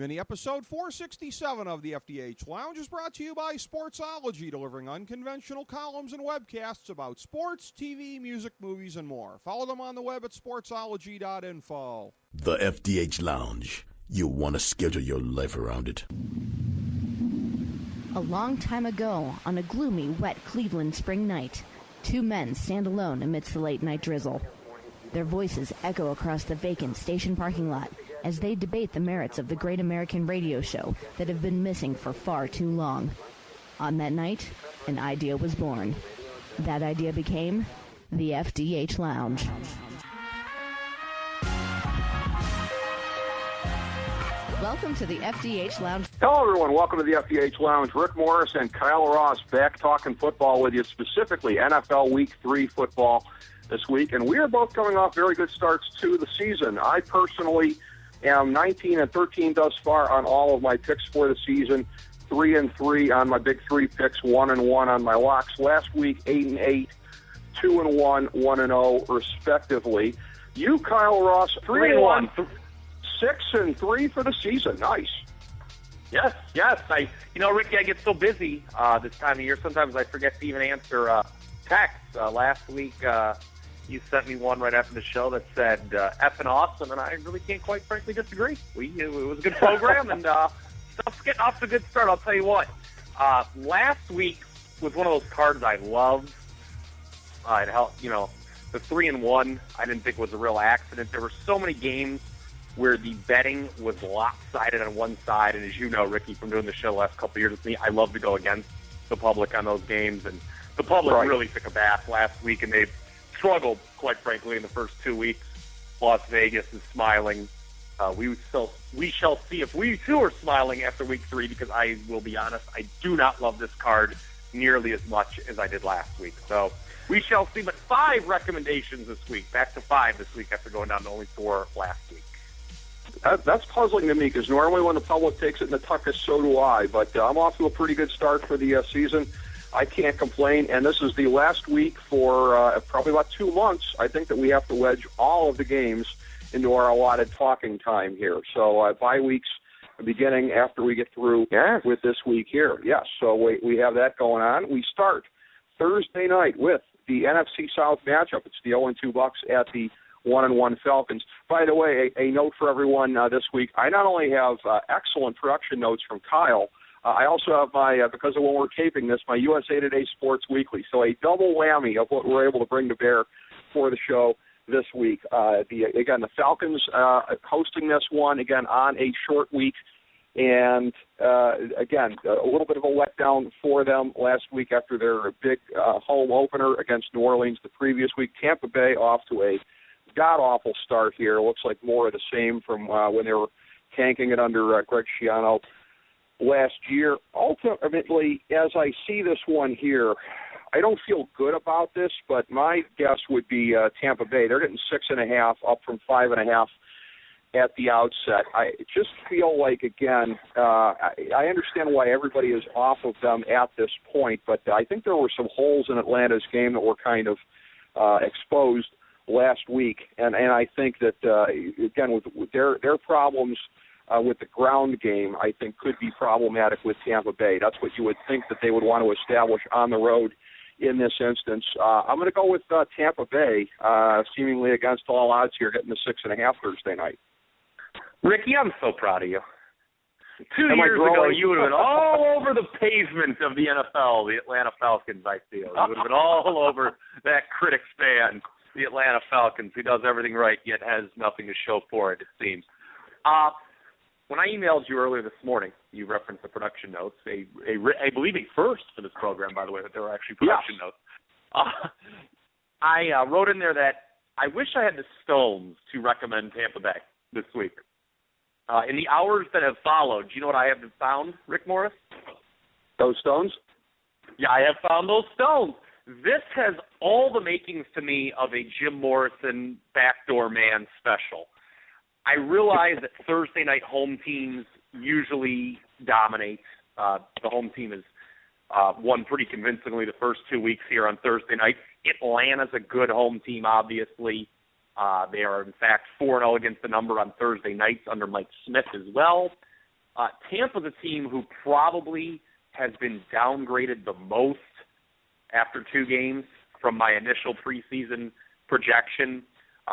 Mini episode 467 of the FDH Lounge is brought to you by Sportsology, delivering unconventional columns and webcasts about sports, TV, music, movies, and more. Follow them on the web at sportsology.info. The FDH Lounge. You want to schedule your life around it. A long time ago, on a gloomy, wet Cleveland spring night, two men stand alone amidst the late-night drizzle. Their voices echo across the vacant station parking lot as they debate the merits of the great American radio show that have been missing for far too long. On that night, an idea was born. That idea became the FDH Lounge. Welcome to the FDH Lounge. Hello, everyone. Welcome to the FDH Lounge. Rick Morris and Kyle Ross back talking football with you, specifically NFL Week 3 football this week. And we are both coming off very good starts to the season. I personally am 19-13 thus far on all of my picks for the season, 3-3 on my big three picks, 1-1 on my locks. Last week, 8-8, 2-1, 1-0, respectively. You, Kyle Ross, 3-1, 6-3 for the season. Nice. Yes. Ricky, I get so busy this time of year. Sometimes I forget to even answer texts. Last week, you sent me one right after the show that said effing awesome, and I really can't quite frankly disagree. It was a good program, and stuff's getting off to a good start. I'll tell you what. Last week was one of those cards I loved. It helped, the 3-1 I didn't think was a real accident. There were so many games where the betting was lopsided on one side, and as you know, Ricky, from doing the show the last couple of years with me, I love to go against the public on those games, and the public really took a bath last week, and they've struggled, quite frankly, in the first 2 weeks. Las Vegas is smiling. We shall see if we too are smiling after week 3, because I will be honest, I do not love this card nearly as much as I did last week. So we shall see, but 5 recommendations this week, back to 5 this week after going down to only 4 last week. That's puzzling to me, because normally when the public takes it in the tuckus, so do I. But I'm off to a pretty good start for the season. I can't complain, and this is the last week for probably about 2 months. I think that we have to wedge all of the games into our allotted talking time here. So bye weeks beginning after we get through with this week here. Yes, so we have that going on. We start Thursday night with the NFC South matchup. It's the 0-2 Bucks at the 1-1 Falcons. By the way, a note for everyone this week. I not only have excellent production notes from Kyle, I also have my, because of when we're taping this, my USA Today Sports Weekly. So a double whammy of what we're able to bring to bear for the show this week. The Falcons hosting this one, again, on a short week. And, again, a little bit of a letdown for them last week after their big home opener against New Orleans the previous week. Tampa Bay off to a god-awful start here. Looks like more of the same from when they were tanking it under Greg Schiano last year. Ultimately, as I see this one here, I don't feel good about this, but my guess would be Tampa Bay. They're getting 6.5 up from 5.5 at the outset. I just feel like, again, I understand why everybody is off of them at this point, but I think there were some holes in Atlanta's game that were kind of exposed last week, and I think that, again, with their problems with the ground game, I think could be problematic with Tampa Bay. That's what you would think that they would want to establish on the road in this instance. I'm going to go with Tampa Bay, seemingly against all odds here, getting the 6.5 Thursday night. Ricky, I'm so proud of you. 2 years ago, you would have been all over the pavement of the NFL, the Atlanta Falcons, I feel. You would have been all over that critics fan, the Atlanta Falcons, who does everything right, yet has nothing to show for it, it seems. When I emailed you earlier this morning, you referenced the production notes, I believe a first for this program, by the way, that there were actually production notes. I wrote in there that I wish I had the stones to recommend Tampa Bay this week. In the hours that have followed, do you know what I have found, Rick Morris? Those stones? Yeah, I have found those stones. This has all the makings to me of a Jim Morrison backdoor man special. I realize that Thursday night home teams usually dominate. The home team has won pretty convincingly the first 2 weeks here on Thursday night. Atlanta's a good home team, obviously. They are, in fact, 4-0 against the number on Thursday nights under Mike Smith as well. Tampa's a team who probably has been downgraded the most after 2 games from my initial preseason projection.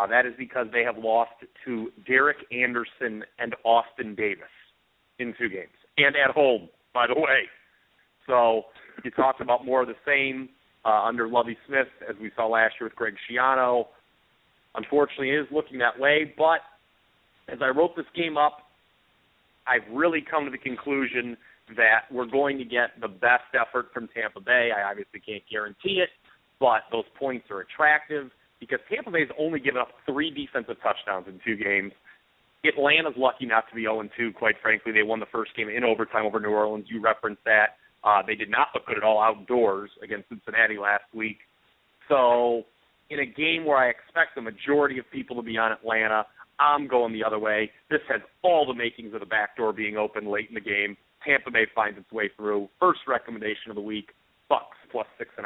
That is because they have lost to Derek Anderson and Austin Davis in 2 games, and at home, by the way. So you talked about more of the same under Lovie Smith, as we saw last year with Greg Schiano. Unfortunately, it is looking that way, but as I wrote this game up, I've really come to the conclusion that we're going to get the best effort from Tampa Bay. I obviously can't guarantee it, but those points are attractive because Tampa Bay has only given up 3 defensive touchdowns in 2 games. Atlanta's lucky not to be 0-2, quite frankly. They won the first game in overtime over New Orleans. You referenced that. They did not look good at all outdoors against Cincinnati last week. So in a game where I expect the majority of people to be on Atlanta, I'm going the other way. This has all the makings of the back door being open late in the game. Tampa Bay finds its way through. First recommendation of the week, Bucks plus 6.5.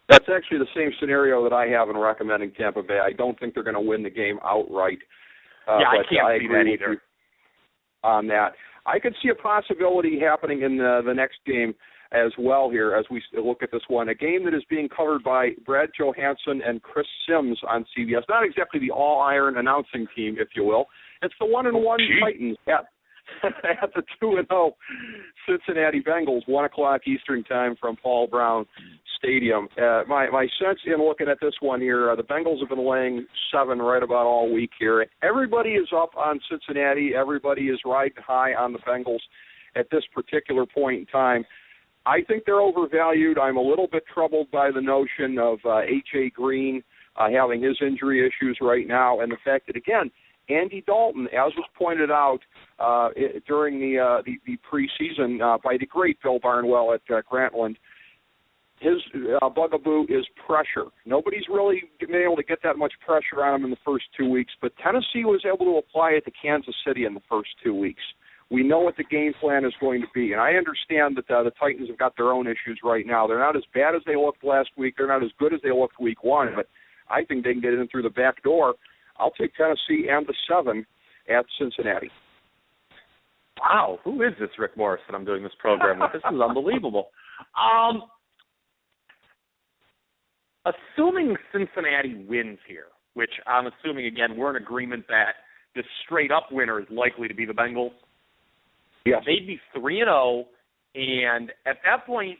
That's actually the same scenario that I have in recommending Tampa Bay. I don't think they're going to win the game outright. I can't see that either. On that, I could see a possibility happening in the next game as well here as we look at this one. A game that is being covered by Brad Johansson and Chris Sims on CBS. Not exactly the all-iron announcing team, if you will. It's the 1-1 Titans at the 2-0 Cincinnati Bengals, 1 o'clock Eastern time from Paul Brown Stadium. My sense in looking at this one here, the Bengals have been laying 7 right about all week here. Everybody is up on Cincinnati. Everybody is riding high on the Bengals at this particular point in time. I think they're overvalued. I'm a little bit troubled by the notion of H.A. Green having his injury issues right now, and the fact that, again, Andy Dalton, as was pointed out during the preseason by the great Bill Barnwell at Grantland, his bugaboo is pressure. Nobody's really been able to get that much pressure on him in the first 2 weeks, but Tennessee was able to apply it to Kansas City in the first 2 weeks. We know what the game plan is going to be, and I understand that the Titans have got their own issues right now. They're not as bad as they looked last week. They're not as good as they looked week 1, but I think they can get in through the back door. I'll take Tennessee and the 7 at Cincinnati. Wow, who is this Rick Morris that I'm doing this program with? This is unbelievable. Assuming Cincinnati wins here, which I'm assuming, again, we're in agreement that the straight-up winner is likely to be the Bengals. Yes. They'd be 3-0, and at that point,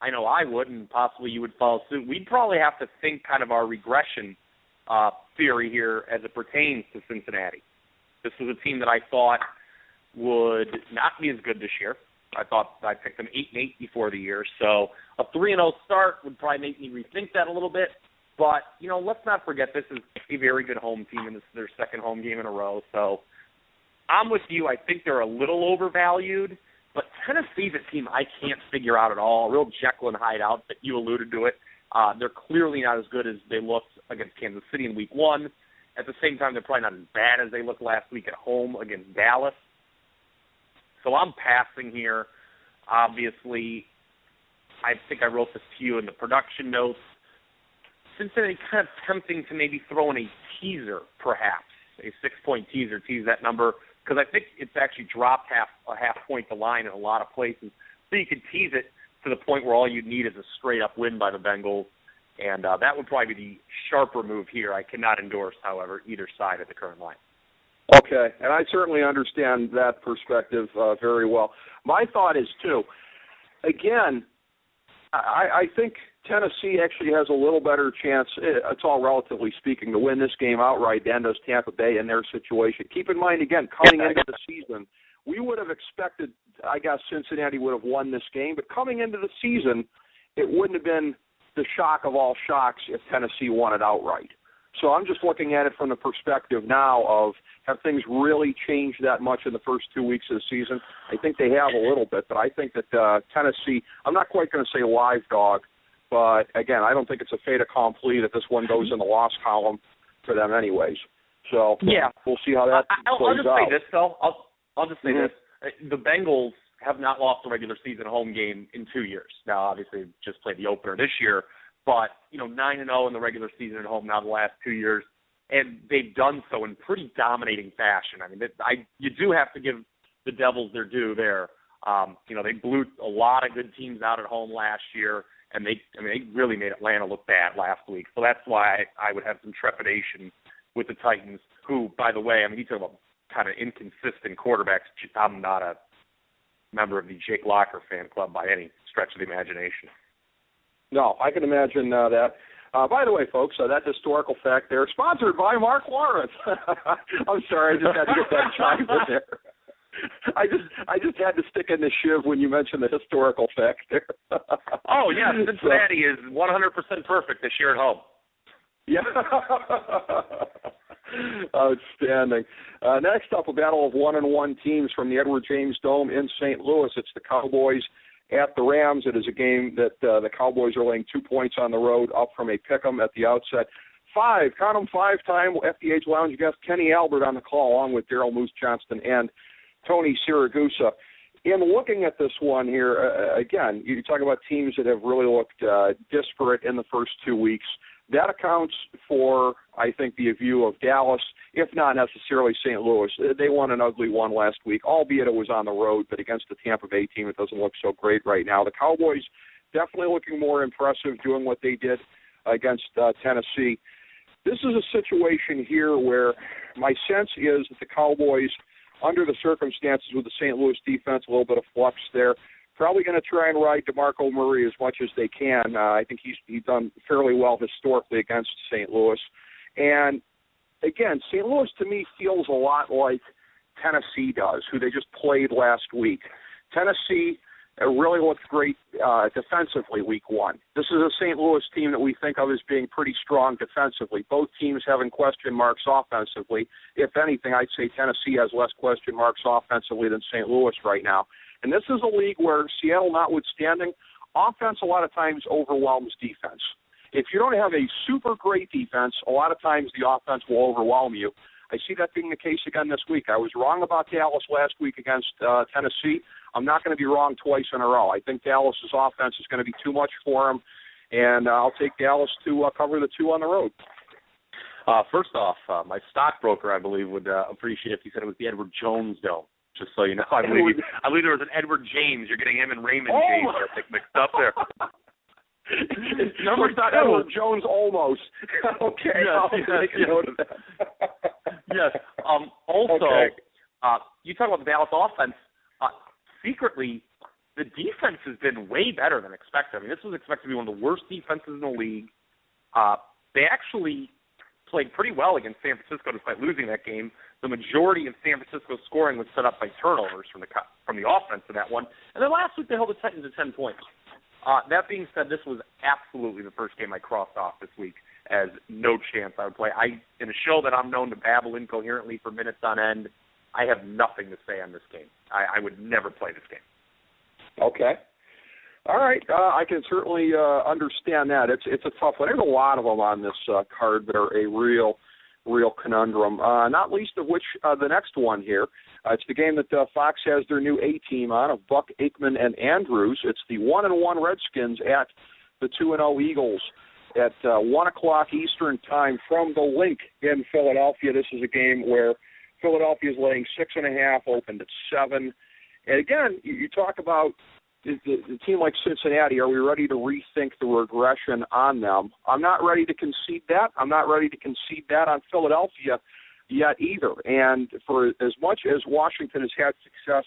I know I would, and possibly you would follow suit. We'd probably have to think kind of our regression theory here as it pertains to Cincinnati. This was a team that I thought would not be as good this year. I thought I picked them 8-8 before the year, so a 3-0 start would probably make me rethink that a little bit. But, let's not forget this is a very good home team, and this is their second home game in a row. So I'm with you. I think they're a little overvalued, but Tennessee's a team I can't figure out at all. A real Jekyll and Hyde outfit. You alluded to it. They're clearly not as good as they looked against Kansas City in week 1. At the same time, they're probably not as bad as they looked last week at home against Dallas. So I'm passing here. Obviously, I think I wrote this to you in the production notes. Cincinnati kind of tempting to maybe throw in a teaser, perhaps, a 6-point teaser, tease that number, because I think it's actually dropped a half point the line in a lot of places. So you could tease it to the point where all you need is a straight-up win by the Bengals, and that would probably be the sharper move here. I cannot endorse, however, either side of the current line. Okay, and I certainly understand that perspective very well. My thought is, too, again, I think Tennessee actually has a little better chance, it's all relatively speaking, to win this game outright than does Tampa Bay in their situation. Keep in mind, again, coming into the season, we would have expected, I guess, Cincinnati would have won this game, but coming into the season, it wouldn't have been the shock of all shocks if Tennessee won it outright. So I'm just looking at it from the perspective now of, have things really changed that much in the first 2 weeks of the season? I think they have a little bit, but I think that Tennessee, I'm not quite going to say live dog, but again, I don't think it's a fait accompli that this one goes in the loss column for them anyways. So yeah, we'll see how that plays out. I'll just say this, though. I'll just say this. The Bengals have not lost a regular season home game in 2 years. Now, obviously, they just played the opener this year, but 9-0 in the regular season at home now the last 2 years, and they've done so in pretty dominating fashion. I mean, you do have to give the Devils their due there. They blew a lot of good teams out at home last year, and they really made Atlanta look bad last week. So that's why I would have some trepidation with the Titans, who, by the way, you talk about kind of inconsistent quarterbacks. I'm not a member of the Jake Locker fan club by any stretch of the imagination. No, I can imagine that. By the way, folks, that historical fact there, sponsored by Mark Lawrence. I'm sorry, I just had to get that chime in there. I just had to stick in the shiv when you mentioned the historical fact there. Oh, yeah, Cincinnati is 100% perfect this year at home. Yeah. Outstanding. Next up, a battle of 1-1 teams from the Edward James Dome in St. Louis. It's the Cowboys at the Rams. It is a game that the Cowboys are laying 2 points on the road, up from a pick'em at the outset. Five-time FDH Lounge guest Kenny Albert on the call, along with Daryl Moose Johnston and Tony Siragusa. In looking at this one here, again, you talk about teams that have really looked disparate in the first 2 weeks. That accounts for, I think, the view of Dallas, if not necessarily St. Louis. They won an ugly one last week, albeit it was on the road, but against the Tampa Bay team, it doesn't look so great right now. The Cowboys definitely looking more impressive doing what they did against Tennessee. This is a situation here where my sense is that the Cowboys, under the circumstances with the St. Louis defense, a little bit of flux there, probably going to try and ride DeMarco Murray as much as they can. I think he's done fairly well historically against St. Louis. And, again, St. Louis to me feels a lot like Tennessee does, who they just played last week. Tennessee really looked great defensively week one. This is a St. Louis team that we think of as being pretty strong defensively. Both teams having question marks offensively. If anything, I'd say Tennessee has less question marks offensively than St. Louis right now. And this is a league where, Seattle notwithstanding, offense a lot of times overwhelms defense. If you don't have a super great defense, a lot of times the offense will overwhelm you. I see that being the case again this week. I was wrong about Dallas last week against Tennessee. I'm not going to be wrong twice in a row. I think Dallas's offense is going to be too much for them, and I'll take Dallas to cover the 2 on the road. First off, my stockbroker, I believe, would appreciate if you said it was the Edward Jones Dome. Just so you know, I believe there was an Edward James. You're getting him and Raymond James, I think, mixed up there. It's not Edward Jones almost. Okay, I'll take note of that. Yes. Also, you talk about the Dallas offense. Secretly, the defense has been way better than expected. This was expected to be one of the worst defenses in the league. They actually played pretty well against San Francisco despite losing that game. The majority of San Francisco's scoring was set up by turnovers from the offense in that one. And then last week they held the Titans to 10 points. That being said, this was absolutely the first game I crossed off this week as no chance I would play. In a show that I'm known to babble incoherently for minutes on end, I have nothing to say on this game. I would never play this game. Okay. All right. I can certainly understand that. It's a tough one. There's a lot of them on this card that are a real conundrum, not least of which the next one here. It's the game that Fox has their new A-team on of Buck, Aikman, and Andrews. It's the 1-1 Redskins at the 2-0 Eagles at 1 o'clock Eastern time from the Link in Philadelphia. This is a game where Philadelphia is laying 6.5, opened at 7. And again, you talk about the team like Cincinnati. Are we ready to rethink the regression on them? I'm not ready to concede that. I'm not ready to concede that on Philadelphia yet either. And for as much as Washington has had success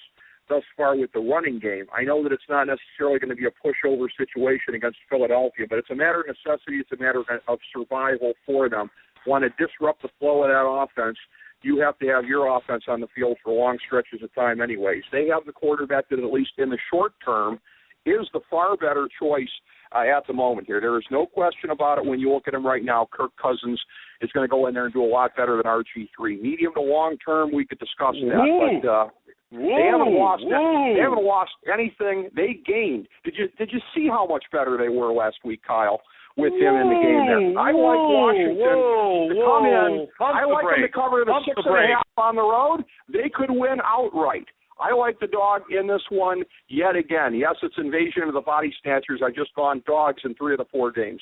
thus far with the running game, I know that it's not necessarily going to be a pushover situation against Philadelphia, but it's a matter of necessity. It's a matter of survival for them. Want to disrupt the flow of that offense, you have to have your offense on the field for long stretches of time anyways. They have the quarterback that, at least in the short term, is the far better choice at the moment here. There is no question about it when you look at him right now. Kirk Cousins is going to go in there and do a lot better than RG3. Medium to long term, we could discuss that, but they haven't lost anything. They gained. Did you see how much better they were last week, Kyle, with him in the game there? I like Washington to come in. I like them to cover the 6.5 on the road. They could win outright. I like the dog in this one yet again. Yes, it's invasion of the body snatchers. I've just gone dogs in 3 of the 4 games.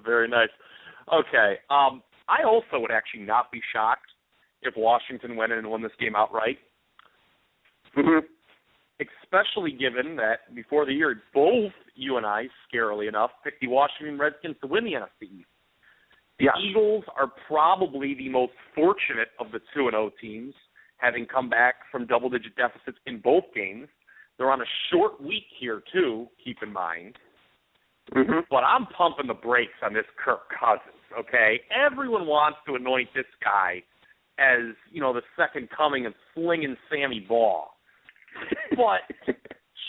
Very nice. Okay. I also would actually not be shocked if Washington went in and won this game outright. Mm-hmm. Especially given that before the year, both you and I, scarily enough, picked the Washington Redskins to win the NFC East. The Eagles are probably the most fortunate of the 2-0 teams, having come back from double-digit deficits in both games. They're on a short week here, too, keep in mind. Mm-hmm. But I'm pumping the brakes on this Kirk Cousins, okay? Everyone wants to anoint this guy as, the second coming of slinging Sammy Baugh. But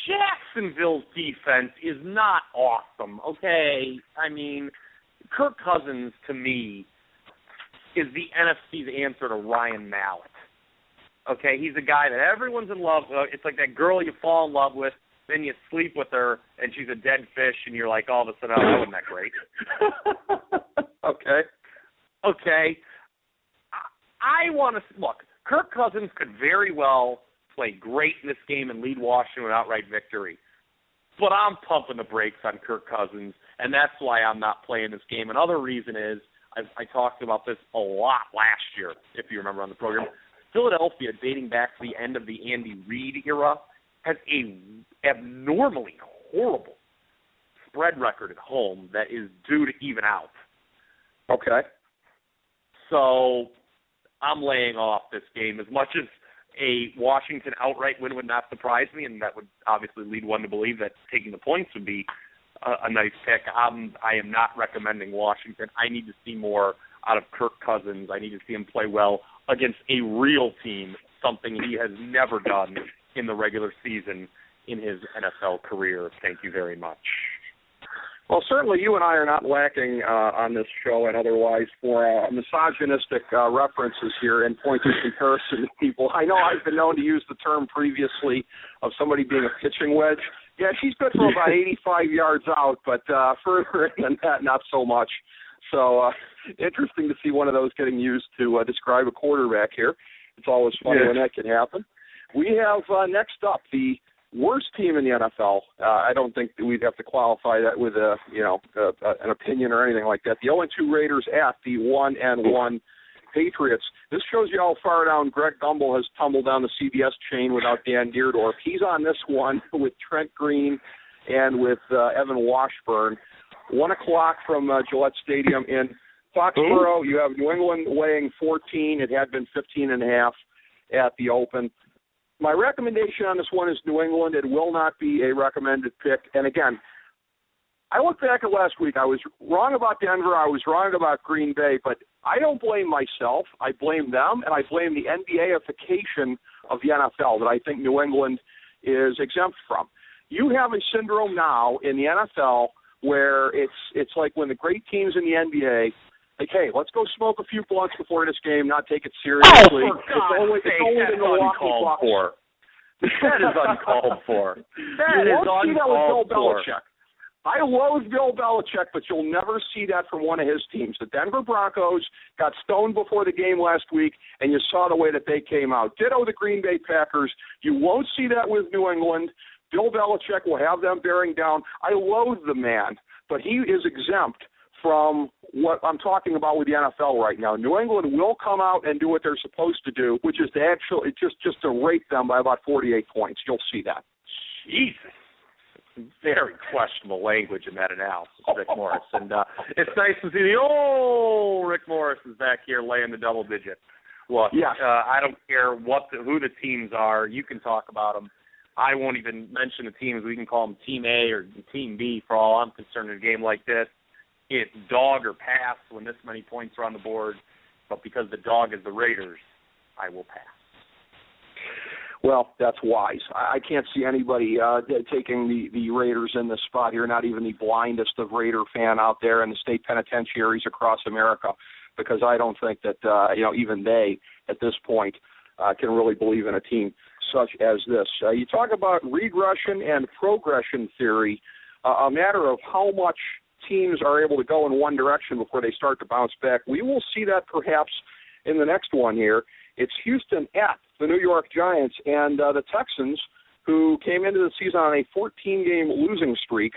Jacksonville's defense is not awesome, okay? I mean, Kirk Cousins, to me, is the NFC's answer to Ryan Mallett. Okay, he's a guy that everyone's in love with. It's like that girl you fall in love with, then you sleep with her, and she's a dead fish, and you're like, all of a sudden, oh, that wasn't that great. Okay. I want to look. Kirk Cousins could very well play great in this game and lead Washington to an outright victory. But I'm pumping the brakes on Kirk Cousins, and that's why I'm not playing this game. Another reason is, I talked about this a lot last year, if you remember on the program. Philadelphia, dating back to the end of the Andy Reid era, has a abnormally horrible spread record at home that is due to even out. Okay. So I'm laying off this game. As much as a Washington outright win would not surprise me, and that would obviously lead one to believe that taking the points would be a nice pick, I am not recommending Washington. I need to see more out of Kirk Cousins. I need to see him play well against a real team, something he has never done in the regular season in his NFL career. Thank you very much. Well, certainly you and I are not lacking on this show and otherwise for misogynistic references here and points of comparison to people. I know I've been known to use the term previously of somebody being a pitching wedge. Yeah, she's good for about 85 yards out, but further than that, not so much. So interesting to see one of those getting used to describe a quarterback here. It's always funny when that can happen. We have next up the worst team in the NFL. I don't think that we'd have to qualify that with an opinion or anything like that. The 0-2 Raiders at the 1-1 Patriots. This shows you how far down Greg Gumbel has tumbled down the CBS chain without Dan Deerdorf. He's on this one with Trent Green and with Evan Washburn. 1 o'clock from Gillette Stadium in Foxborough. You have New England weighing 14. It had been 15.5 at the open. My recommendation on this one is New England. It will not be a recommended pick. And again, I look back at last week. I was wrong about Denver. I was wrong about Green Bay. But I don't blame myself. I blame them, and I blame the NBA-ification of the NFL that I think New England is exempt from. You have a syndrome now in the NFL where it's like when the great teams in the NBA, like, hey, let's go smoke a few blunts before this game, not take it seriously. Oh, for God's sake, that's uncalled for. That is uncalled for. That is uncalled for. I loathe Bill Belichick, but you'll never see that from one of his teams. The Denver Broncos got stoned before the game last week, and you saw the way that they came out. Ditto the Green Bay Packers. You won't see that with New England. Bill Belichick will have them bearing down. I loathe the man, but he is exempt from what I'm talking about with the NFL right now. New England will come out and do what they're supposed to do, which is to actually just to rate them by about 48 points. You'll see that. Jesus. Very questionable language in that analysis, Rick Morris. And it's nice to see Rick Morris is back here laying the double digit. Look, I don't care who the teams are. You can talk about them. I won't even mention the teams. We can call them Team A or Team B for all I'm concerned in a game like this. It's dog or pass when this many points are on the board. But because the dog is the Raiders, I will pass. Well, that's wise. I can't see anybody taking the Raiders in this spot here, not even the blindest of Raider fan out there in the state penitentiaries across America, because I don't think that, even they, at this point, can really believe in a team such as this. You talk about regression and progression theory, a matter of how much teams are able to go in one direction before they start to bounce back. We will see that perhaps in the next one here. It's Houston at the New York Giants, and the Texans, who came into the season on a 14-game losing streak,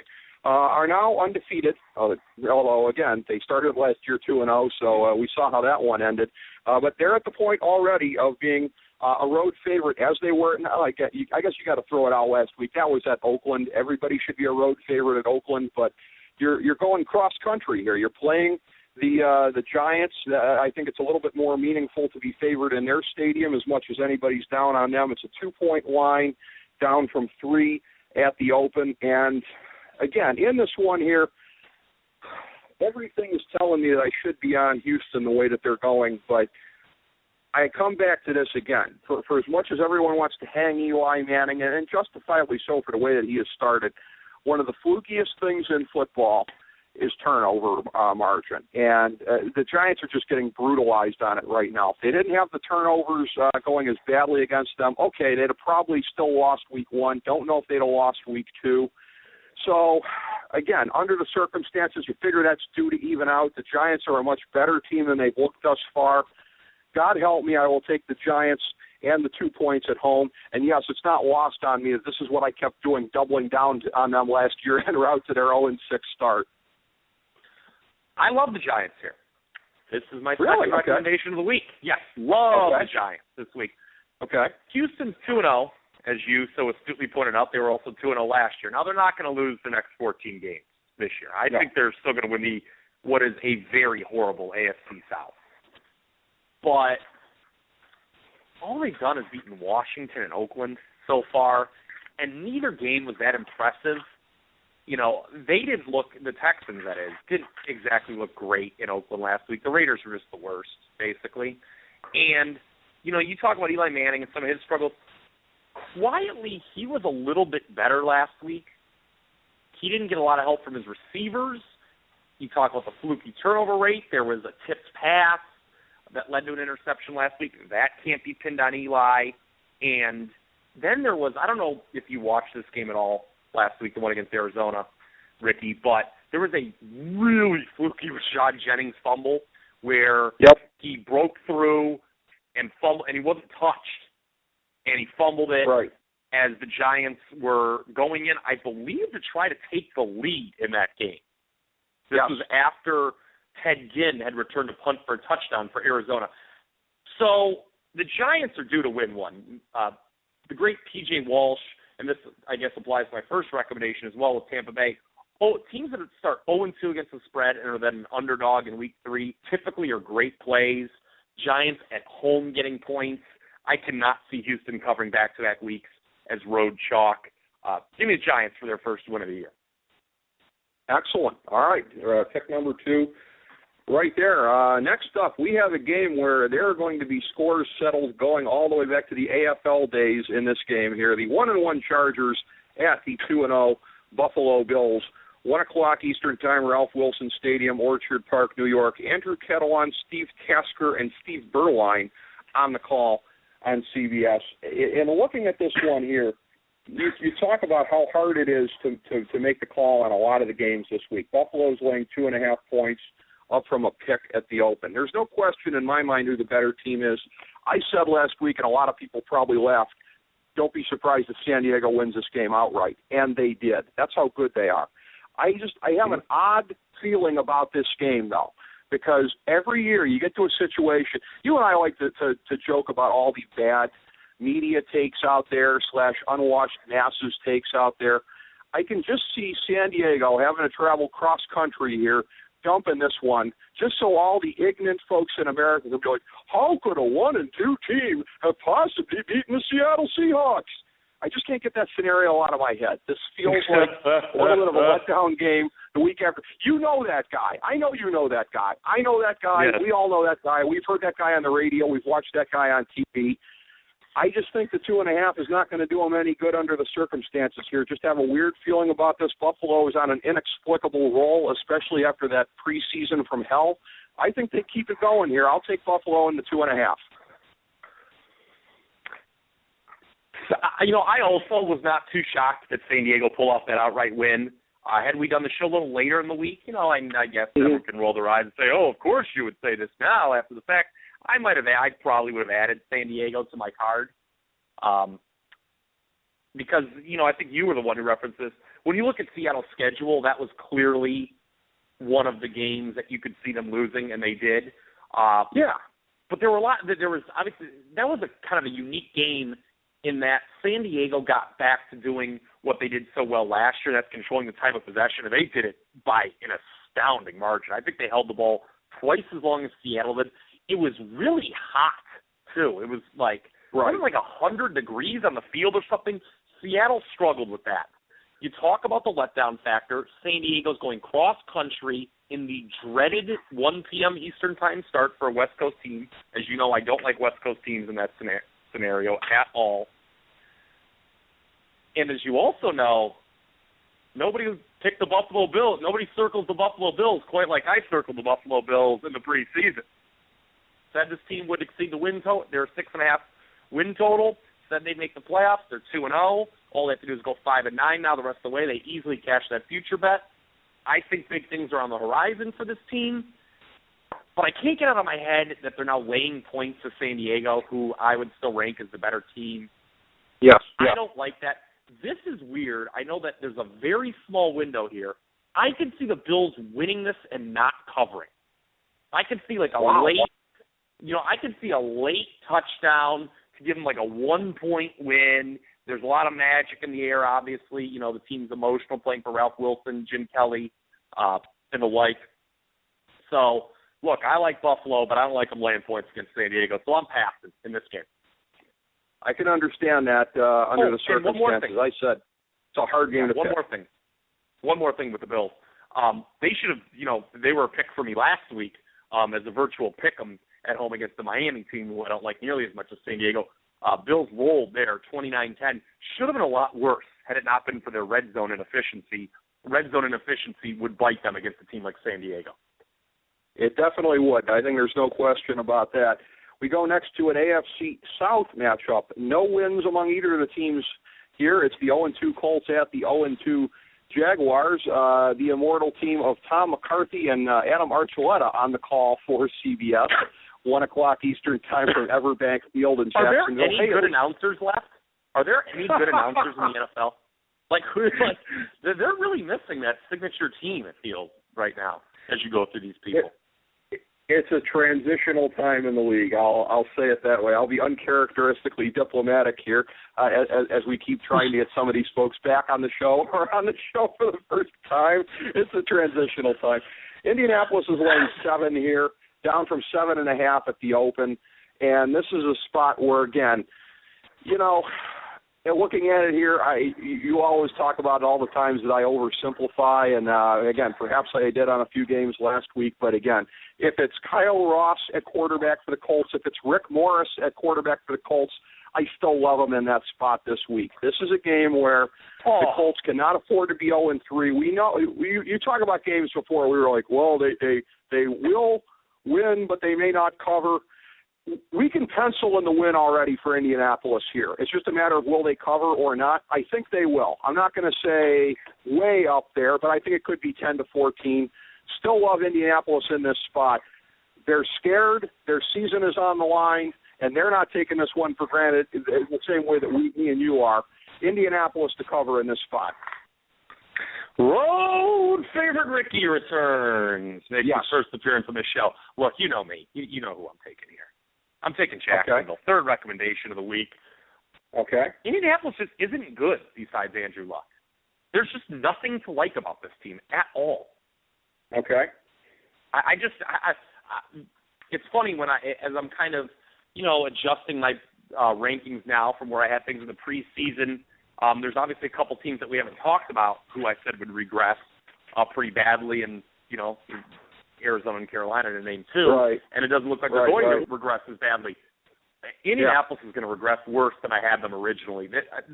are now undefeated, although, again, they started last year 2-0, so we saw how that one ended. But they're at the point already of being a road favorite, as they were. I guess you got to throw it out last week. That was at Oakland. Everybody should be a road favorite at Oakland, but you're going cross-country here. You're playing the Giants. I think it's a little bit more meaningful to be favored in their stadium as much as anybody's down on them. It's a 2-point line, down from 3 at the Open, and again, in this one here, everything is telling me that I should be on Houston the way that they're going, but I come back to this again. For as much as everyone wants to hang Eli Manning, and justifiably so for the way that he has started, one of the flukiest things in football is turnover margin. And the Giants are just getting brutalized on it right now. If they didn't have the turnovers going as badly against them, okay, they'd have probably still lost week 1. Don't know if they'd have lost week 2. So, again, under the circumstances, you figure that's due to even out. The Giants are a much better team than they've looked thus far. God help me, I will take the Giants and the 2 points at home. And, yes, it's not lost on me that this is what I kept doing, doubling down on them last year en route to their 0-6 start. I love the Giants here. This is my second recommendation of the week. Yes, love the Giants this week. Okay. Houston's 2-0. As you so astutely pointed out, they were also 2-0 last year. Now, they're not going to lose the next 14 games this year. I think they're still going to win what is a very horrible AFC South. But all they've done is beaten Washington and Oakland so far, and neither game was that impressive. You know, they didn't look, the Texans, that is, didn't exactly look great in Oakland last week. The Raiders were just the worst, basically. And, you know, you talk about Eli Manning and some of his struggles. Quietly, he was a little bit better last week. He didn't get a lot of help from his receivers. You talk about the fluky turnover rate. There was a tipped pass that led to an interception last week. That can't be pinned on Eli. And then there was, I don't know if you watched this game at all last week, the one against Arizona, Ricky, but there was a really fluky Rashad Jennings fumble where he broke through and fumbled, and he wasn't touched. And he fumbled it as the Giants were going in, I believe, to try to take the lead in that game. This was after Ted Ginn had returned a punt for a touchdown for Arizona. So the Giants are due to win one. The great P.J. Walsh, and this, I guess, applies to my first recommendation as well with Tampa Bay. Teams that start 0-2 against the spread and are then an underdog in week 3 typically are great plays. Giants at home getting points. I cannot see Houston covering back-to-back weeks as road chalk. Give me the Giants for their first win of the year. Excellent. All right, pick number 2 right there. Next up, we have a game where there are going to be scores settled going all the way back to the AFL days in this game here. The 1-1 Chargers at the 2-0 Buffalo Bills. 1 o'clock Eastern Time, Ralph Wilson Stadium, Orchard Park, New York. Andrew Kettle on, Steve Tasker, and Steve Berline on the call on CBS. And looking at this one here, you talk about how hard it is to make the call on a lot of the games this week. Buffalo's laying 2.5 points up from a pick at the Open. There's no question in my mind who the better team is. I said last week, and a lot of people probably laughed, don't be surprised if San Diego wins this game outright. And they did. That's how good they are. I have an odd feeling about this game, though, because every year you get to a situation, you and I like to joke about all the bad media takes out there / unwashed masses takes out there. I can just see San Diego having to travel cross-country here, dumping this one, just so all the ignorant folks in America will be like, how could a 1-2 team have possibly beaten the Seattle Seahawks? I just can't get that scenario out of my head. This feels like a little bit of a letdown game the week after. You know that guy. I know you know that guy. I know that guy. Yes. We all know that guy. We've heard that guy on the radio. We've watched that guy on TV. I just think the 2.5 is not going to do him any good under the circumstances here. Just have a weird feeling about this. Buffalo is on an inexplicable roll, especially after that preseason from hell. I think they keep it going here. I'll take Buffalo in the 2.5. You know, I also was not too shocked that San Diego pulled off that outright win. Had we done the show a little later in the week, you know, I guess everyone can roll their eyes and say, oh, of course you would say this now after the fact. I probably would have added San Diego to my card because, you know, I think you were the one who referenced this. when you look at Seattle's schedule, that was clearly one of the games that you could see them losing, and they did. Yeah. But there was obviously, that was a kind of a unique game in that San Diego got back to doing what they did so well last year, that's controlling the time of possession, and they did it by an astounding margin. I think they held the ball twice as long as Seattle did. It was really hot, too. It was like, Right. It was like 100 degrees on the field or something. Seattle struggled with that. You talk about the letdown factor. San Diego's going cross-country in the dreaded 1 p.m. Eastern time start for a West Coast team. As you know, I don't like West Coast teams in that scenario at all. And as you also know, nobody picked the Buffalo Bills. Nobody circles the Buffalo Bills quite like I circled the Buffalo Bills in the preseason. Said this team would exceed the win total. They're 6.5 win total. Said they'd make the playoffs. They're 2-0. All they have to do is go 5-9 now. The rest of the way, they easily cash that future bet. I think big things are on the horizon for this team. But I can't get out of my head that they're now laying points to San Diego, who I would still rank as the better team. Yes. I don't like that. This is weird. I know that there's a very small window here. I can see the Bills winning this and not covering. I can see like a late, I can see a late touchdown to give them like a 1-point win. There's a lot of magic in the air, obviously. You know, the team's emotional playing for Ralph Wilson, Jim Kelly, and the like. So, look, I like Buffalo, but I don't like them laying points against San Diego, so I'm passing in this game. I can understand that under the circumstances. One more thing. I said it's a hard game to pick. One more thing with the Bills. They should have, they were a pick for me last week as a virtual pick 'em at home against the Miami team, who I don't like nearly as much as San Diego. Bills rolled there 29-10. Should have been a lot worse had it not been for their red zone inefficiency. Red zone inefficiency would bite them against a team like San Diego. It definitely would. I think there's no question about that. We go next to an AFC South matchup. No wins among either of the teams here. It's the 0-2 Colts at the 0-2 Jaguars. The immortal team of Tom McCarthy and Adam Archuleta on the call for CBS. 1 o'clock Eastern time from Everbank Field in Jacksonville. Are there any good announcers left? Are there any good announcers in the NFL? They're really missing that signature team, it feels, right now, as you go through these people. It's a transitional time in the league. I'll say it that way. I'll be uncharacteristically diplomatic here as we keep trying to get some of these folks back on the show or on the show for the first time. It's a transitional time. Indianapolis is laying 7 here, down from 7.5 at the open. And this is a spot where, again, looking at it here, you always talk about all the times that I oversimplify, and again, perhaps I did on a few games last week, but again, if it's Kyle Ross at quarterback for the Colts, if it's Rick Morris at quarterback for the Colts, I still love them in that spot this week. This is a game where the Colts cannot afford to be 0-3. We know you talk about games before. We were like, well, they will win, but they may not cover. We can pencil in the win already for Indianapolis here. It's just a matter of will they cover or not. I think they will. I'm not going to say way up there, but I think it could be 10-14. Still love Indianapolis in this spot. They're scared. Their season is on the line, and they're not taking this one for granted the same way that me and you are. Indianapolis to cover in this spot. Road favorite Ricky returns. Makes his first appearance on this show. Look, you know me. You know who I'm taking here. I'm taking Jacksonville. Okay. Third recommendation of the week. Okay. Indianapolis just isn't good besides Andrew Luck. There's just nothing to like about this team at all. Okay. It's funny as I'm kind of, adjusting my rankings now from where I had things in the preseason. There's obviously a couple teams that we haven't talked about who I said would regress pretty badly, and Arizona and Carolina to name two, right. And it doesn't look like they're going to regress as badly. Indianapolis is going to regress worse than I had them originally.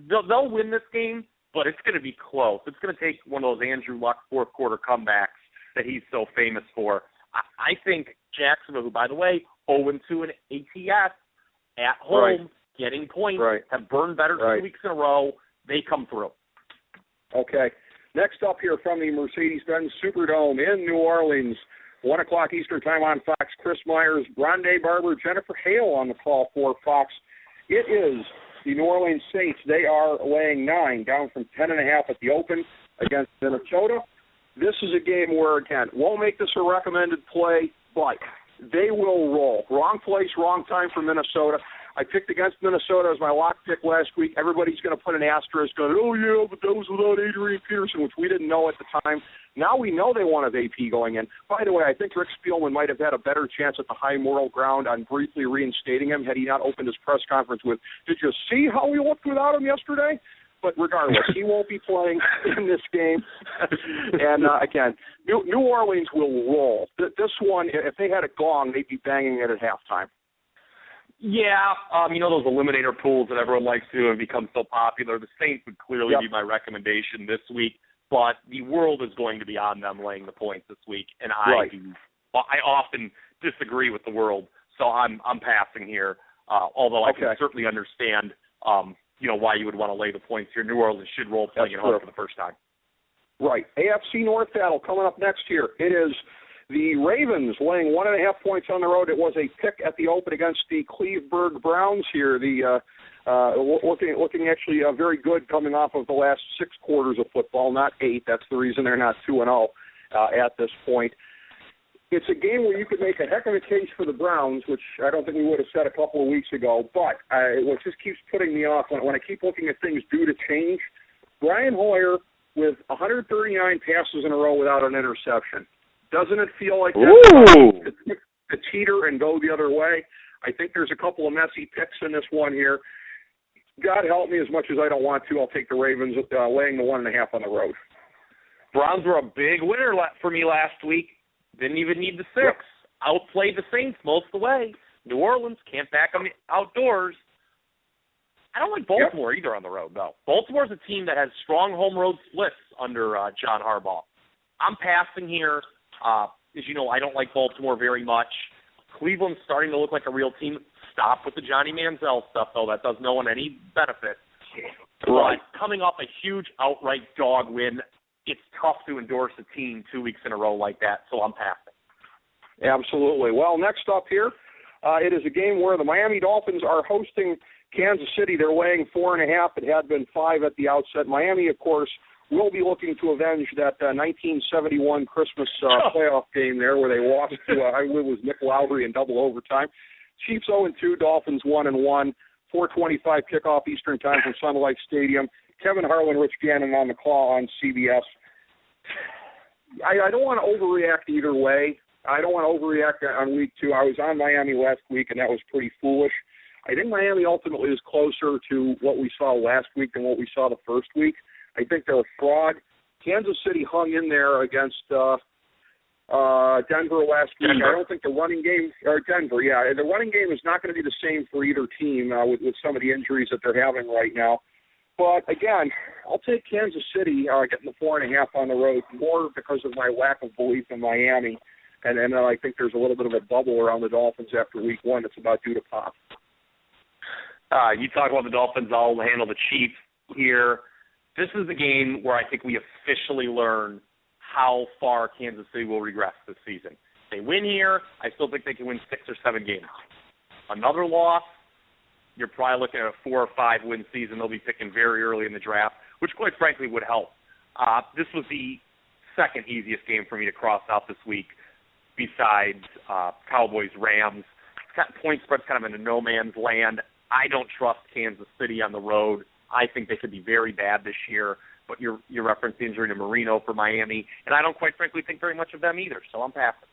They'll win this game, but it's going to be close. It's going to take one of those Andrew Luck fourth quarter comebacks that he's so famous for. I think Jacksonville, who, by the way, 0-2 in ATS at home, getting points, have burned better 2 weeks in a row. They come through. Okay. Next up here from the Mercedes-Benz Superdome in New Orleans, 1 o'clock Eastern time on Fox. Chris Myers, Rondé Barber, Jennifer Hale on the call for Fox. It is the New Orleans Saints. They are laying 9, down from 10.5 at the open. against Minnesota. This is a game where, again, won't make this a recommended play, but they will roll. Wrong place, wrong time for Minnesota. I picked against Minnesota as my lock pick last week. Everybody's going to put an asterisk going, oh, yeah, but that was without Adrian Peterson, which we didn't know at the time. Now we know they want a VP going in. By the way, I think Rick Spielman might have had a better chance at the high moral ground on briefly reinstating him had he not opened his press conference with, did you see how we looked without him yesterday? But regardless, he won't be playing in this game. And, again, New Orleans will roll. This one, if they had a gong, they'd be banging it at halftime. Yeah, those eliminator pools that everyone likes to have become so popular. The Saints would clearly be my recommendation this week, but the world is going to be on them laying the points this week, and I often disagree with the world, so I'm passing here. Although I can certainly understand, why you would want to lay the points here. New Orleans should roll playing at home for the first time. Right. AFC North battle coming up next here. It is the Ravens laying 1.5 points on the road. It was a pick at the open against the Cleveland Browns here. The looking actually very good coming off of the last 6 quarters of football, not 8. That's the reason they're not 2-0 at this point. It's a game where you could make a heck of a case for the Browns, which I don't think we would have said a couple of weeks ago, but what just keeps putting me off when I keep looking at things due to change, Brian Hoyer with 139 passes in a row without an interception. Doesn't it feel like that's to teeter and go the other way? I think there's a couple of messy picks in this one here. God help me, as much as I don't want to, I'll take the Ravens laying the 1.5 on the road. Browns were a big winner for me last week. Didn't even need the 6. Yep. Outplayed the Saints most of the way. New Orleans can't back them outdoors. I don't like Baltimore either on the road, though. Baltimore's a team that has strong home road splits under John Harbaugh. I'm passing here. As you know, I don't like Baltimore very much. Cleveland's starting to look like a real team. Stop with the Johnny Manziel stuff, though. That does no one any benefit. Right. But coming off a huge outright dog win, it's tough to endorse a team 2 weeks in a row like that, so I'm passing. Absolutely. Well, next up here, it is a game where the Miami Dolphins are hosting Kansas City. They're laying 4.5. It had been 5 at the outset. Miami, of course, will be looking to avenge that 1971 Christmas playoff game there where they lost to, I believe it was Nick Lowry in double overtime. Chiefs 0-2, Dolphins 1-1, 4:25 kickoff Eastern time from Sun Life Stadium. Kevin Harlan, Rich Gannon on the call on CBS. I don't want to overreact either way. I don't want to overreact on week 2. I was on Miami last week, and that was pretty foolish. I think Miami ultimately is closer to what we saw last week than what we saw the first week. I think they're a fraud. Kansas City hung in there against Denver last week. I don't think the running game, or Denver, the running game is not going to be the same for either team with some of the injuries that they're having right now. But, again, I'll take Kansas City getting the 4.5 on the road more because of my lack of belief in Miami. And then I think there's a little bit of a bubble around the Dolphins after week 1 that's about due to pop. You talk about the Dolphins, I'll handle the Chiefs here. This is the game where I think we officially learn how far Kansas City will regress this season. If they win here, I still think they can win 6 or 7 games. Another loss, you're probably looking at a 4 or 5 win season. They'll be picking very early in the draft, which quite frankly would help. This was the second easiest game for me to cross out this week besides Cowboys-Rams. It's got point spread's kind of in a no man's land. I don't trust Kansas City on the road. I think they could be very bad this year, but you referenced the injury to Marino for Miami, and I don't quite frankly think very much of them either, so I'm passing.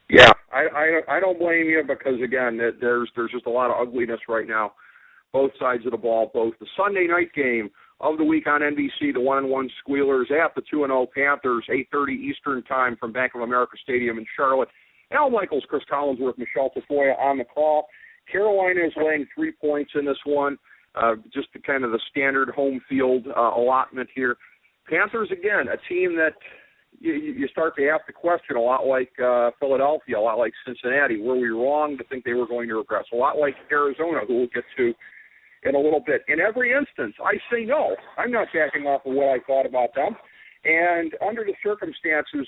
Yeah, I don't blame you because, again, there's just a lot of ugliness right now, both sides of the ball. Both the Sunday night game of the week on NBC, the 1-1 Squealers at the 2-0 Panthers, 8:30 Eastern time from Bank of America Stadium in Charlotte. Al Michaels, Chris Collinsworth, Michelle Tafoya on the call. Carolina is laying 3 points in this one, just the kind of the standard home field allotment here. Panthers, again, a team that you start to have to question, a lot like Philadelphia, a lot like Cincinnati. Were we wrong to think they were going to regress? A lot like Arizona, who we'll get to in a little bit. In every instance, I say no. I'm not backing off of what I thought about them. And under the circumstances,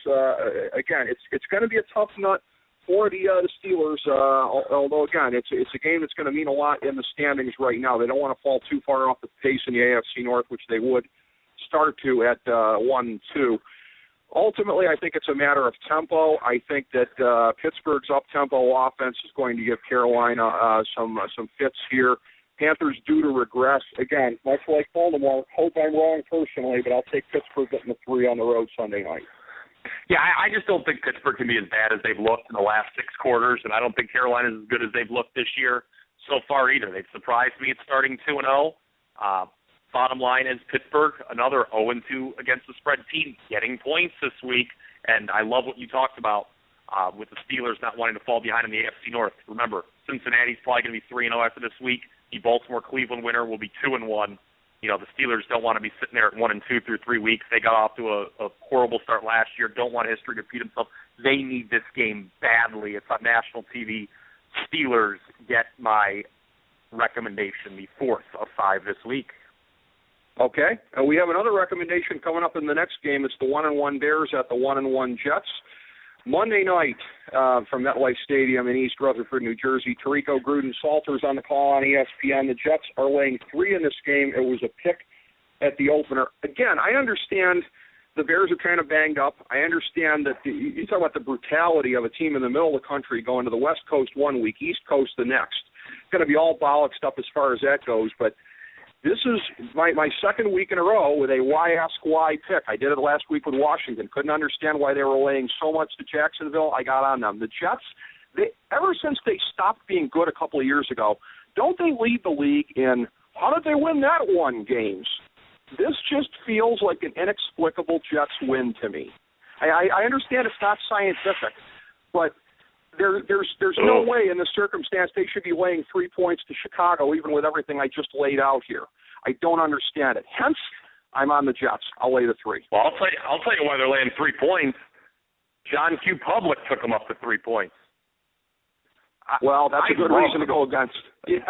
again, it's going to be a tough nut for the Steelers, although, again, it's a game that's going to mean a lot in the standings right now. They don't want to fall too far off the pace in the AFC North, which they would start to at 1-2. Ultimately, I think it's a matter of tempo. I think that Pittsburgh's up-tempo offense is going to give Carolina some fits here. Panthers due to regress. Again, much like Baltimore, hope I'm wrong personally, but I'll take Pittsburgh getting the 3 on the road Sunday night. Yeah, I just don't think Pittsburgh can be as bad as they've looked in the last 6 quarters, and I don't think Carolina's as good as they've looked this year so far either. They've surprised me at starting 2-0. Bottom line is Pittsburgh, another 0-2 against the spread team, getting points this week. And I love what you talked about with the Steelers not wanting to fall behind in the AFC North. Remember, Cincinnati's probably going to be 3-0 after this week. The Baltimore-Cleveland winner will be 2-1. You know, the Steelers don't want to be sitting there at 1-2 through 3 weeks. They got off to a horrible start last year. Don't want history to repeat itself. They need this game badly. It's on national TV. Steelers get my recommendation, the 4th of 5 this week. Okay. We have another recommendation coming up in the next game. It's the 1-1 Bears at the 1-1 Jets. Monday night from MetLife Stadium in East Rutherford, New Jersey. Tirico Gruden-Salters on the call on ESPN. The Jets are laying 3 in this game. It was a pick at the opener. Again, I understand the Bears are kind of banged up. I understand that you talk about the brutality of a team in the middle of the country going to the West Coast one week, East Coast the next. It's going to be all bollocked stuff as far as that goes, but this is my second week in a row with a why ask why pick. I did it last week with Washington. Couldn't understand why they were laying so much to Jacksonville. I got on them. The Jets, ever since they stopped being good a couple of years ago, don't they lead the league in how did they win that 1 games? This just feels like an inexplicable Jets win to me. I understand it's not scientific, but there's no way in this circumstance they should be laying 3 points to Chicago, even with everything I just laid out here. I don't understand it. Hence, I'm on the Jets. I'll lay the 3. Well, I'll tell you why they're laying 3 points. John Q. Public took them up to 3 points. Well, that's a good reason to go against. Yeah.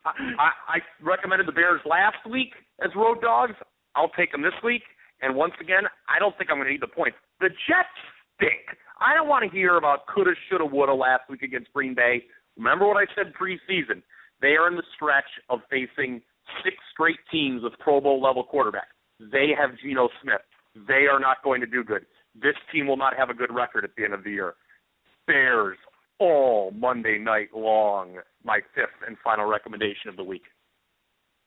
I recommended the Bears last week as road dogs. I'll take them this week. And once again, I don't think I'm going to need the points. The Jets stink. I don't want to hear about coulda, shoulda, woulda last week against Green Bay. Remember what I said preseason. They are in the stretch of facing 6 straight teams with Pro Bowl level quarterbacks. They have Geno Smith. They are not going to do good. This team will not have a good record at the end of the year. Bears all Monday night long, my 5th and final recommendation of the week.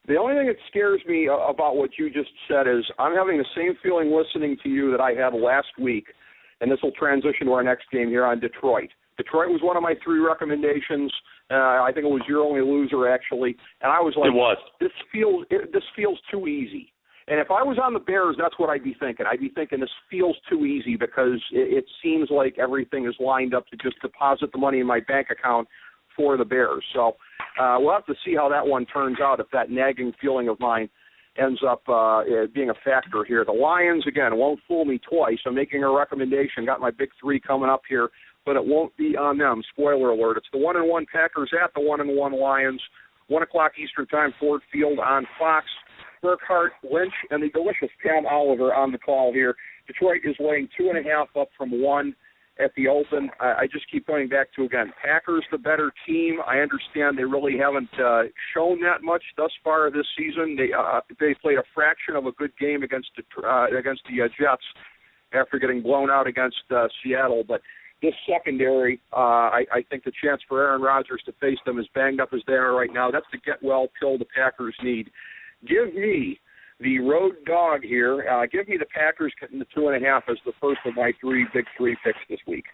The only thing that scares me about what you just said is I'm having the same feeling listening to you that I had last week, and this will transition to our next game here on Detroit. Detroit was one of my 3 recommendations. I think it was your only loser, actually. And I was like, it was. This feels too easy. And if I was on the Bears, that's what I'd be thinking. I'd be thinking this feels too easy because it seems like everything is lined up to just deposit the money in my bank account for the Bears. So we'll have to see how that one turns out if that nagging feeling of mine ends up being a factor here. The Lions, again, won't fool me twice. I'm making a recommendation. Got my big 3 coming up here, but it won't be on them. Spoiler alert. It's the 1-1 Packers at the 1-1 Lions. 1 o'clock Eastern Time, Ford Field on Fox. Burkhart, Lynch, and the delicious Pam Oliver on the call here. Detroit is laying 2.5 up from 1 at the open. I just keep going back to, again, Packers the better team. I understand they really haven't shown that much thus far this season. They played a fraction of a good game against the Jets after getting blown out against Seattle. But this secondary, I think the chance for Aaron Rodgers to face them, as banged up as they are right now, that's the get-well pill the Packers need. Give me the road dog here. Give me the Packers getting the 2.5 as the first of my big 3 picks this week.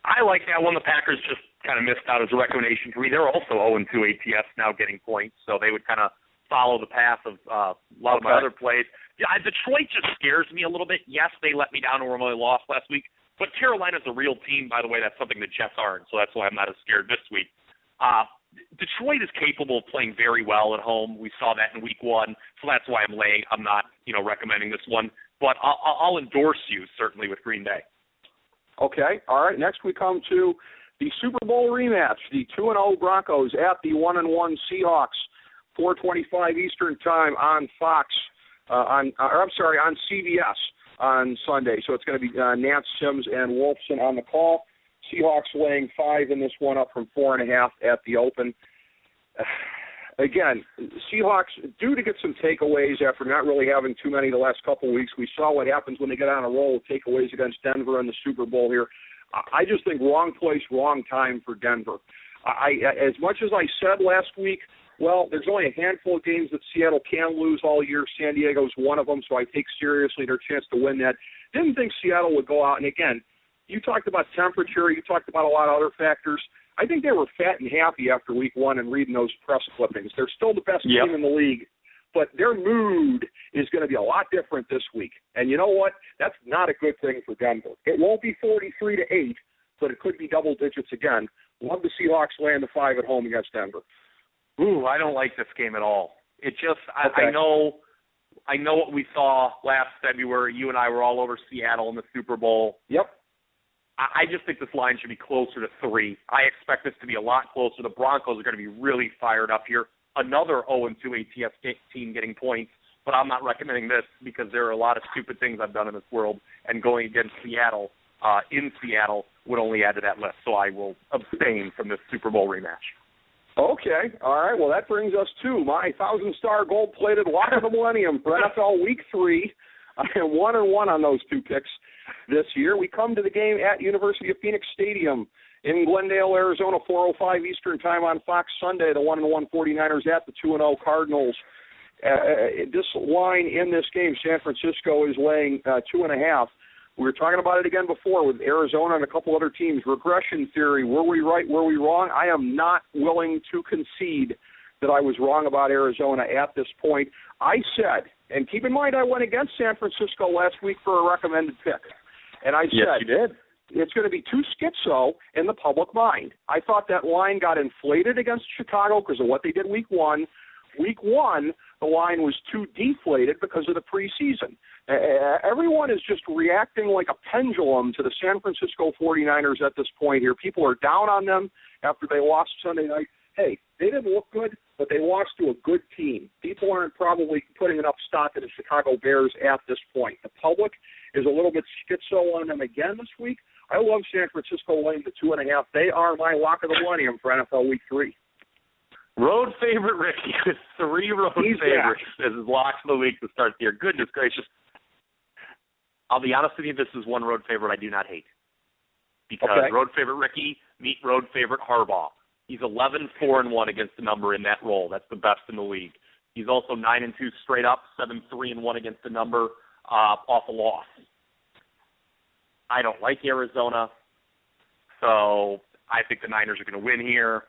I like that one. The Packers just kind of missed out as a recommendation for me. They're also 0-2 ATS now getting points, so they would kind of follow the path of a lot of my other plays. Yeah, Detroit just scares me a little bit. Yes, they let me down and were only lost last week, but Carolina's a real team, by the way. That's something the Jets aren't, so that's why I'm not as scared this week. Detroit is capable of playing very well at home. We saw that in week 1, so that's why I'm not, recommending this one. But I'll endorse you, certainly, with Green Bay. Okay. All right. Next we come to the Super Bowl rematch, the 2-0 Broncos at the 1-1 Seahawks, 4:25 Eastern Time on Fox, on CBS on Sunday. So it's going to be Nance, Sims, and Wolfson on the call. Seahawks laying 5 in this one, up from 4.5 at the open. again, Seahawks due to get some takeaways after not really having too many the last couple of weeks. We saw what happens when they get on a roll with takeaways against Denver in the Super Bowl here. I just think wrong place, wrong time for Denver. As much as I said last week, well, there's only a handful of games that Seattle can lose all year. San Diego's one of them, so I take seriously their chance to win that. Didn't think Seattle would go out, and again, you talked about temperature, you talked about a lot of other factors. I think they were fat and happy after week one and reading those press clippings. They're still the best team in the league, but their mood is going to be a lot different this week. And you know what? That's not a good thing for Denver. It won't be 43-8, but it could be double digits again. Love the Seahawks laying the 5 at home against Denver. Ooh, I don't like this game at all. It just, I know what we saw last February. You and I were all over Seattle in the Super Bowl. Yep. I just think this line should be closer to 3. I expect this to be a lot closer. The Broncos are going to be really fired up here. Another 0-2 ATS team getting points, but I'm not recommending this because there are a lot of stupid things I've done in this world, and going against Seattle in Seattle would only add to that list. So I will abstain from this Super Bowl rematch. Okay. All right. Well, that brings us to my 1,000-star gold-plated lock of the millennium for NFL Week 3. I am 1-1 on those 2 picks this year. We come to the game at University of Phoenix Stadium in Glendale, Arizona, 4:05 Eastern Time on Fox Sunday. The 1-1 49ers at the 2-0 Cardinals. This line in this game, San Francisco is laying 2.5. We were talking about it again before with Arizona and a couple other teams. Regression theory. Were we right? Were we wrong? I am not willing to concede that I was wrong about Arizona at this point. I said, and keep in mind I went against San Francisco last week for a recommended pick. And I said, yes, you did. It's going to be too schizo in the public mind. I thought that line got inflated against Chicago because of what they did week 1. Week 1, the line was too deflated because of the preseason. Everyone is just reacting like a pendulum to the San Francisco 49ers at this point here. People are down on them after they lost Sunday night. Hey, they didn't look good, but they lost to a good team. People aren't probably putting enough stock in the Chicago Bears at this point. The public is a little bit schizo on them again this week. I love San Francisco laying the 2.5. They are my lock of the millennium for NFL Week 3. Road favorite Ricky with 3 road favorites as his locks of the week to start the year. Goodness gracious. I'll be honest with you, this is one road favorite I do not hate. Because road favorite Ricky meet road favorite Harbaugh. He's 11-4-1 against the number in that role. That's the best in the league. He's also 9-2 straight up, 7-3-1 against the number off a loss. I don't like Arizona, so I think the Niners are going to win here.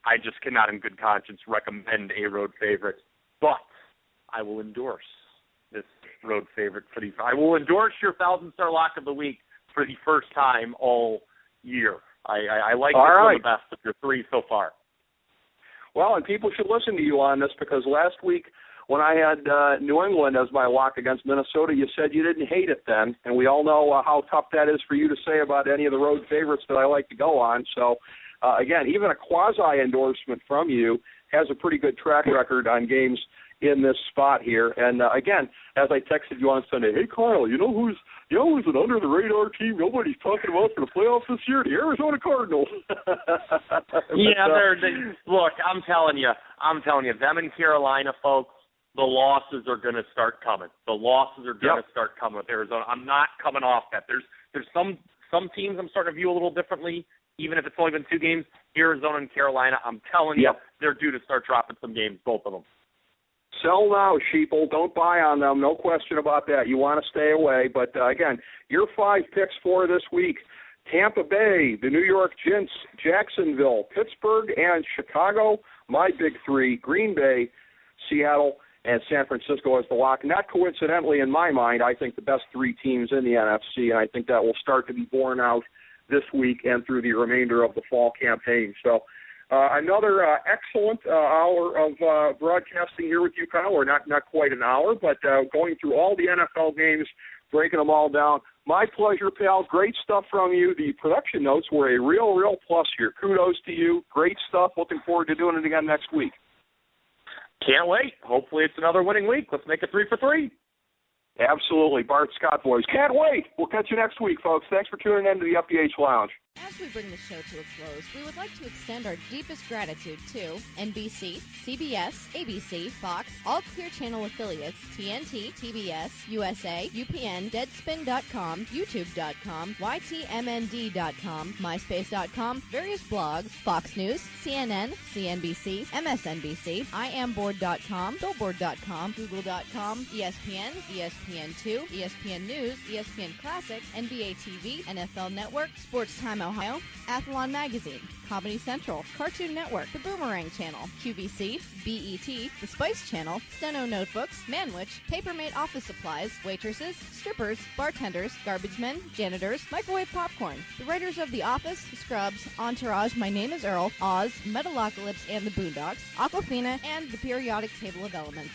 I just cannot in good conscience recommend a road favorite, but I will endorse this road favorite for I will endorse your 1,000-star lock of the week for the first time all year. I like this one the best of your 3 so far. Well, and people should listen to you on this because last week when I had New England as my lock against Minnesota, you said you didn't hate it then, and we all know how tough that is for you to say about any of the road favorites that I like to go on. So, again, even a quasi-endorsement from you has a pretty good track record on games in this spot here. And, again, as I texted you on Sunday, hey, Kyle, you know who's an under-the-radar team nobody's talking about for the playoffs this year? The Arizona Cardinals. Look, I'm telling you, them in Carolina, folks, the losses are going to start coming. The losses are going to start coming with Arizona. I'm not coming off that. There's some teams I'm starting to view a little differently, even if it's only been 2 games. Arizona and Carolina, I'm telling you, they're due to start dropping some games, both of them. Sell now, sheeple. Don't buy on them. No question about that. You want to stay away. But, again, your 5 picks for this week, Tampa Bay, the New York Giants, Jacksonville, Pittsburgh, and Chicago. My big 3, Green Bay, Seattle, and San Francisco as the lock. Not coincidentally, in my mind, I think the best 3 teams in the NFC, and I think that will start to be borne out this week and through the remainder of the fall campaign. So another excellent hour of broadcasting here with you, Kyle, or not quite an hour, but going through all the NFL games, breaking them all down. My pleasure, pal. Great stuff from you. The production notes were a real plus here. Kudos to you. Great stuff. Looking forward to doing it again next week. Can't wait. Hopefully it's another winning week. Let's make it 3 for 3. Absolutely. Bart Scott boys. Can't wait. We'll catch you next week, folks. Thanks for tuning in to the FDH Lounge. As we bring the show to a close, we would like to extend our deepest gratitude to NBC, CBS, ABC, Fox, all Clear Channel affiliates, TNT, TBS, USA, UPN, Deadspin.com, YouTube.com, YTMND.com, MySpace.com, various blogs, Fox News, CNN, CNBC, MSNBC, IamBoard.com, Billboard.com, Google.com, ESPN, ESPN2, ESPN News, ESPN Classic, NBA TV, NFL Network, Sports Time Ohio, Athlon Magazine, Comedy Central, Cartoon Network, The Boomerang Channel, QVC, BET, The Spice Channel, Steno Notebooks, Manwich, Papermate Office Supplies, waitresses, strippers, bartenders, garbage men, janitors, microwave popcorn, the writers of The Office, Scrubs, Entourage, My Name is Earl, Oz, Metalocalypse and the Boondocks, Aquafina, and the Periodic Table of Elements.